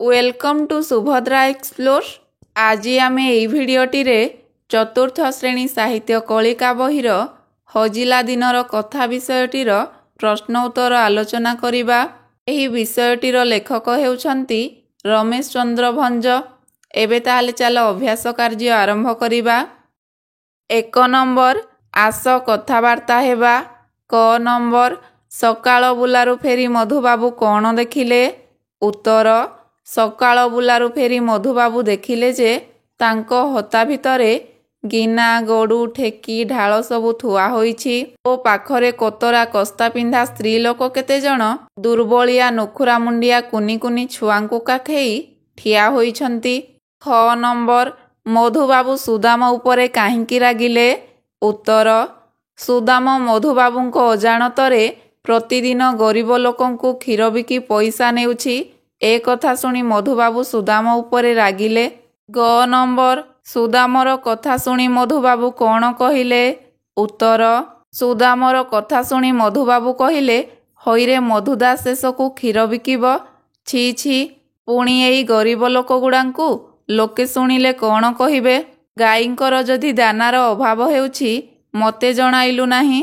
Welcome to Subhadra explore. आज आम यही भिडटी चतुर्थ श्रेणी साहित्य कलिका बहिर हजिला दिनर कथा विषयटीर प्रश्न उत्तर आलोचना करिबा। एही विषयटीर लेखक हेउछंती रमेश चंद्र भंज। एबे ताहले चल अभ्यास कार्य आरंभ करिबा। 1 नंबर आस कथबार्ता हेबा। क नंबर सकाळ बुलारू फेरी मधुबाबू कौन देखिले। उत्तर सकाळ बुलारू फेरी मधुबाबू देखिले जे तांको हता भितरे गिना गड़ू ठेकी ढाल सबू थुआ होईछि ओ पाखरे कोतरा कस्ता पिंधा स्त्री लोक केते जण दुर्बलिया नुखुरा मुंडिया कुनी कुनी छुआंकु काखेई ठिया होईछंती। ख नंबर मधुबाबू सुदाम उपरे काहिंकी रागिले। उत्तर सुदाम मधुबाबूंको अजाणतरे प्रतिदिन गरीब लोकंकु क्षीर बिकी पैसा नेउछि ए कथा शुणी मधुबाबू सुदाम उपरे रागिले। ग नंबर सुदामर कथा शुणी मधुबाबू कौन कहिले। उत्तर सुदामर कथा शुणी मधुबाबू कहिले हईरे मधुदास शेषकु क्षीर बिकिब छी छी पुणी एई गरीब लोक गुड़ांकु लोके शुणिले कौन कहिबे। गाईंकर जदि दानार अभाव हेउछि मते जणाइलु नाही।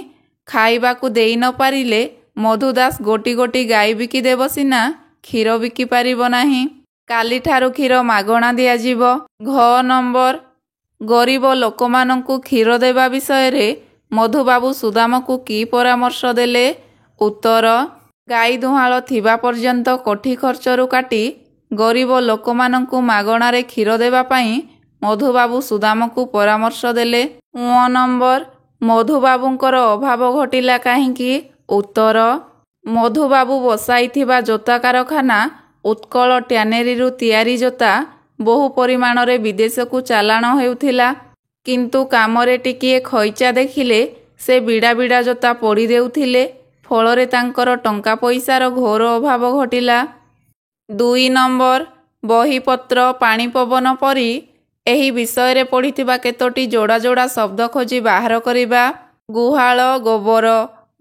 खाइबाकु देई न पारिले मधुदास गोटी गोटी गाई बिकी देब सिना क्षीर बिकी पारिब नाही। काली ठारू क्षीर मागणा दियाजिब। घ नंबर गरीब लोकमानंकु क्षीर देवा विषय रे मधुबाबू सुदामकु की परामर्श देले। उत्तर गाई दुहाळ थिबा पर्यंत कोठी खर्चरू काटी गरीब लोकमानंकु मागणारे क्षीर देवा पाई मधुबाबू सुदामकु परामर्श देले। उ नंबर मधुबाबूंकर अभाव घटिला काहिंकी। उत्तर मधुबाबू बसाइथिबा जोता कारखाना उत्कल ट्यानेरीरू तियारी जोता बहु परिमाणरे विदेशकु चालाण हेउथिला किंतु कामरे टिकिए खैचा देखिले से बिड़ा बिड़ा जोता पोड़ी देउथिले फलरे तांकर टंका पैसार घोर अभाव घटिला। 2 नंबर बहीपत्र पानी पवन परी एही विषय रे पढ़िथिबा केतोटी जोड़ा जोड़ा शब्द खोजी बाहर करिबा। गुहाळ गोबर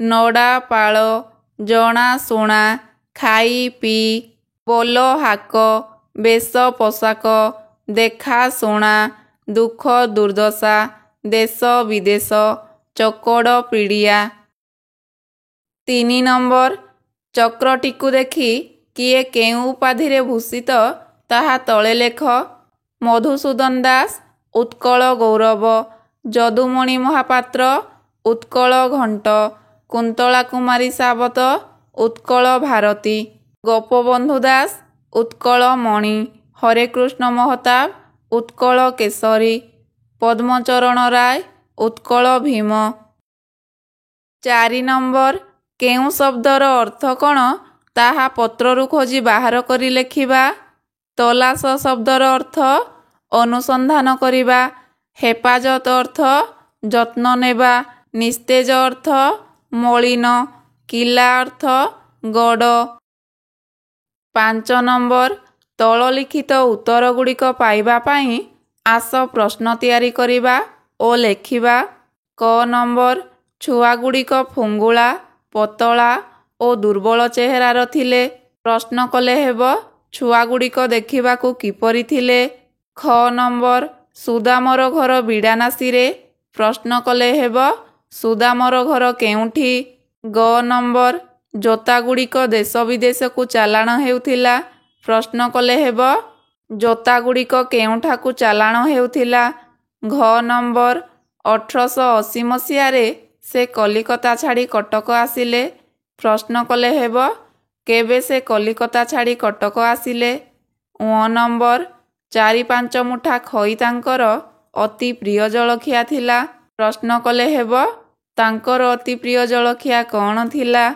नड़ा पाळ जणा शुणा खाई पी बोल हाक बेश पोशाक देखा शुणा दुख दुर्दशा देश विदेश चकड़ पीड़िया। 3 नंबर चक्रटीकु देखी किए केउ उपाधि रे भूषित ताहा तले लेख। मधुसूदन दास उत्कल गौरव जदुमणि महापात्र उत्कल घंट कुंतला कुमारी सावत उत्कल भारती गोपबंधु दास उत्कल मणि हरेकृष्ण महताब उत्कल केसरी पद्मचरण राय उत्कल भीम। 4 नंबर केउ शब्दर अर्थ कौन ताहा पत्ररू खोजी बाहर करी लेखिबा। तलाश शब्दर अर्थ अनुसंधान करिबा। हेफाजत अर्थ जत्न नेबा। निस्तेज अर्थ मलिन। किला अर्थ गड़। 5 नंबर तल लिखित उत्तर गुड़िक पाइबा पाई आस प्रश्न तैयारी करिबा ओ लेखिबा। क नंबर छुआ गुड़िक फुंगुला पतला ओ दुर्बल चेहरार थिले प्रश्न कले हेब छुआ गुड़िक देखिबाकू किपरि थिले। ख नंबर सुदामर घर बिड़ानासी रे प्रश्न कले हेब सुदामर घर केउठी। ग नंबर जोता गुड़िक देश विदेश को चालाण हेउथिला प्रश्न कले हेब जोता गुड़िक केउठाकू चालाण हेउथिला। घ नंबर 1880 मसीहारे से कलिकता छाड़ी कटक आसिले प्रश्न कले हेब केबे से कलिकता छाड़ी कटक आसिले। उ नंबर 4-5 मुठा खई तांकर अति प्रिय जलखिया थिला प्रश्न कले हेब तांकर अति प्रिय जलखिया कौन थिला।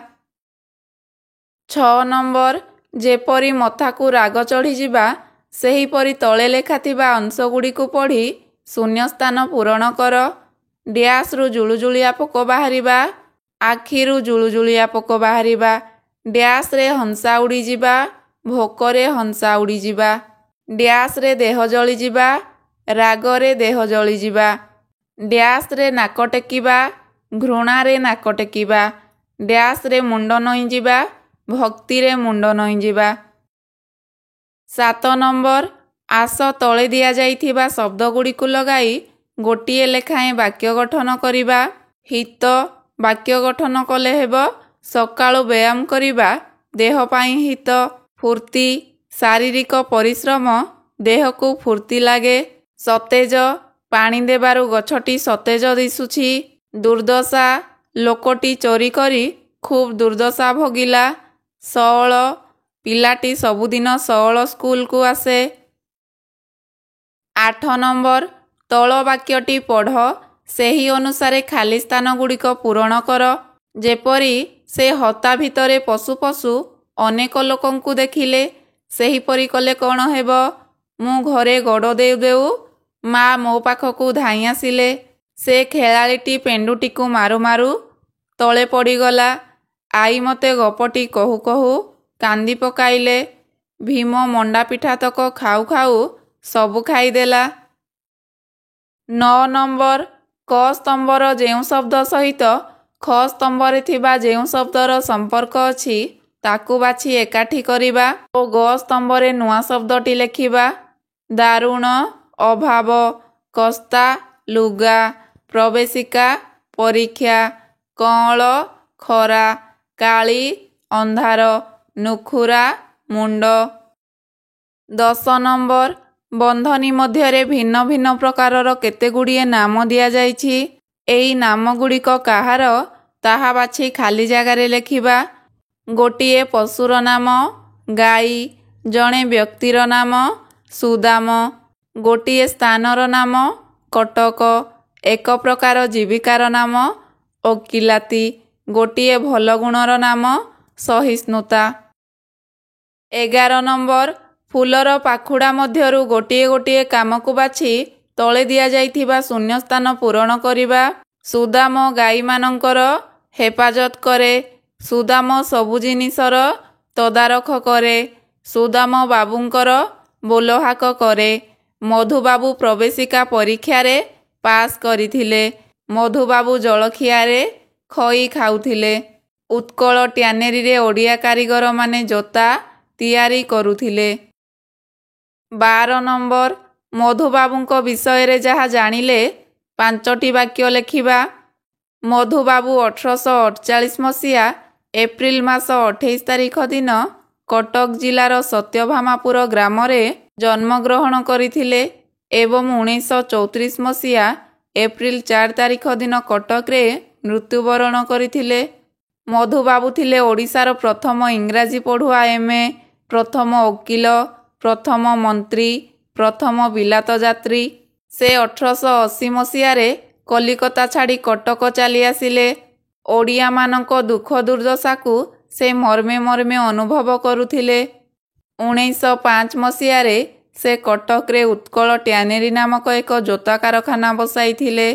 6 नंबर जेपरी मथाकू राग चढ़ी जिबा सेही परी तले लेखाथिबा अंशगुड़ी को पढ़ी शून्यस्थान पूरण कर। डैश रु जुलुजुलिया पोक बाहरिबा आखिरु जुलुजुलिया पोक बाहरिबा डैश रे हंसा उड़ी जिबा भोकरे हंसा उड़ी जिबा डैश रे देह जली जिबा रागरे देह जली जिबा डैश रे नाक टेकिबा घृणा रे नाक टेकिबा डैश रे मुंड नई जिबा भक्ति रे मुंड नई जिबा। 7 ନମ୍ବର ଆସ ତଳେ ଦିଆଯାଇଥିବା ଶବ୍ଦଗୁଡ଼ିକୁ ଲଗାଇ ଗୋଟିଏ ଲେଖାଏଁ ବାକ୍ୟ ଗଠନ କରିବା। ହିତ ବାକ୍ୟ ଗଠନ କଲେ ହେବ ସକାଳୁ ବ୍ୟାୟାମ କରିବା ଦେହ ପାଇଁ ହିତ। ଫୁର୍ତ୍ତି ଶାରୀରିକ ପରିଶ୍ରମ ଦେହକୁ ଫୁର୍ତ୍ତି ଲାଗେ। ସତେଜ ପାଣି ଦେବାରୁ ଗଛଟି ସତେଜ ଦିଶୁଛି। ଦୁର୍ଦ୍ଦଶା ଲୋକଟି ଚୋରି କରି ଖୁବ୍ ଦୁର୍ଦ୍ଦଶା ଭୋଗିଲା। ସଅଳ ପିଲାଟି ସବୁଦିନ ସଅଳ ସ୍କୁଲକୁ ଆସେ। 8 ନମ୍ବର ତଳ ବାକ୍ୟଟି ପଢ଼ ସେହି ଅନୁସାରେ ଖାଲି ସ୍ଥାନଗୁଡ଼ିକ ପୂରଣ କର। ଯେପରି ସେ ହତା ଭିତରେ ପଶୁ ପଶୁ ଅନେକ ଲୋକଙ୍କୁ ଦେଖିଲେ ସେହିପରି କଲେ କ'ଣ ହେବ? ମୁଁ ଘରେ ଗୋଡ଼ ଦେଉ ଦେଉ ମା ମୋ ପାଖକୁ ଧାଇଁ ଆସିଲେ। ସେ ଖେଳାଳିଟି ପେଣ୍ଡୁଟିକୁ ମାରୁ ମାରୁ ତଳେ ପଡ଼ିଗଲା। ଆଈ ମୋତେ ଗପଟି କହୁ କହୁ କାନ୍ଦି ପକାଇଲେ। ଭୀମ ମଣ୍ଡାପିଠା ତକ ଖାଉ ଖାଉ ସବୁ ଖାଇଦେଲା। 9 ନମ୍ବର କ ସ୍ତମ୍ଭର ଯେଉଁ ଶବ୍ଦ ସହିତ ଖ ସ୍ତମ୍ଭରେ ଥିବା ଯେଉଁ ଶବ୍ଦର ସମ୍ପର୍କ ଅଛି ତାକୁ ବାଛି ଏକାଠି କରିବା ଓ ଗ ସ୍ତମ୍ଭରେ ନୂଆ ଶବ୍ଦଟି ଲେଖିବା। ଦାରୁଣ ଅଭାବ କସ୍ତା ଲୁଗା ପ୍ରବେଶିକା ପରୀକ୍ଷା କଅଁଳ ଖରା କାଳି ଅନ୍ଧାର ନୁଖୁରା ମୁଣ୍ଡ। 10 ନମ୍ବର ବନ୍ଧନୀ ମଧ୍ୟରେ ଭିନ୍ନ ଭିନ୍ନ ପ୍ରକାରର କେତେଗୁଡ଼ିଏ ନାମ ଦିଆଯାଇଛି। ଏହି ନାମଗୁଡ଼ିକ କାହାର ତାହା ବାଛି ଖାଲି ଜାଗାରେ ଲେଖିବା। ଗୋଟିଏ ପଶୁର ନାମ ଗାଈ, ଜଣେ ବ୍ୟକ୍ତିର ନାମ ସୁଦାମ, ଗୋଟିଏ ସ୍ଥାନର ନାମ କଟକ, ଏକ ପ୍ରକାର ଜୀବିକାର ନାମ ଓକିଲାତି, ଗୋଟିଏ ଭଲ ଗୁଣର ନାମ ସହିଷ୍ଣୁତା। 11 ନମ୍ବର ଫୁଲର ପାଖୁଡ଼ା ମଧ୍ୟରୁ ଗୋଟିଏ ଗୋଟିଏ କାମକୁ ବାଛି ତଳେ ଦିଆଯାଇଥିବା ଶୂନ୍ୟସ୍ଥାନ ପୂରଣ କରିବା। ସୁଦାମ ଗାଈମାନଙ୍କର ହେପାଜତ କରେ। ସୁଦାମ ସବୁ ଜିନିଷର ତଦାରଖ କରେ। ସୁଦାମ ବାବୁଙ୍କର ବୋଲହାକ କରେ। ମଧୁବାବୁ ପ୍ରବେଶିକା ପରୀକ୍ଷାରେ ପାସ୍ କରିଥିଲେ। ମଧୁବାବୁ ଜଳଖିଆରେ ଖଇ ଖାଉଥିଲେ। ଉତ୍କଳ ଟ୍ୟାନେରୀରେ ଓଡ଼ିଆ କାରିଗରମାନେ ଜୋତା ତିଆରି କରୁଥିଲେ। 12 ନମ୍ବର ମଧୁବାବୁଙ୍କ ବିଷୟରେ ଯାହା ଜାଣିଲେ 5ଟି ବାକ୍ୟ ଲେଖିବା। ମଧୁବାବୁ 1848 ମସିହା ଏପ୍ରିଲ ମାସ 28 ତାରିଖ ଦିନ କଟକ ଜିଲ୍ଲାର ସତ୍ୟଭାମାପୁର ଗ୍ରାମରେ ଜନ୍ମଗ୍ରହଣ କରିଥିଲେ ଏବଂ 1934 ମସିହା ଏପ୍ରିଲ 4 ତାରିଖ ଦିନ କଟକରେ ମୃତ୍ୟୁବରଣ କରିଥିଲେ। ମଧୁବାବୁ ଥିଲେ ଓଡ଼ିଶାର ପ୍ରଥମ ଇଂରାଜୀ ପଢ଼ୁଆ MA, ପ୍ରଥମ ଓକିଲ, ପ୍ରଥମ ମନ୍ତ୍ରୀ, ପ୍ରଥମ ବିଲାତ ଯାତ୍ରୀ। ସେ 1880 ମସିହାରେ କଲିକତା ଛାଡ଼ି କଟକ ଚାଲି ଆସିଲେ। ଓଡ଼ିଆମାନଙ୍କ ଦୁଃଖ ଦୁର୍ଦ୍ଦଶାକୁ ସେ ମର୍ମେ ମର୍ମେ ଅନୁଭବ କରୁଥିଲେ। 1905 ମସିହାରେ ସେ କଟକରେ ଉତ୍କଳ ଟ୍ୟାନେରୀ ନାମକ ଏକ ଜୋତା କାରଖାନା ବସାଇଥିଲେ।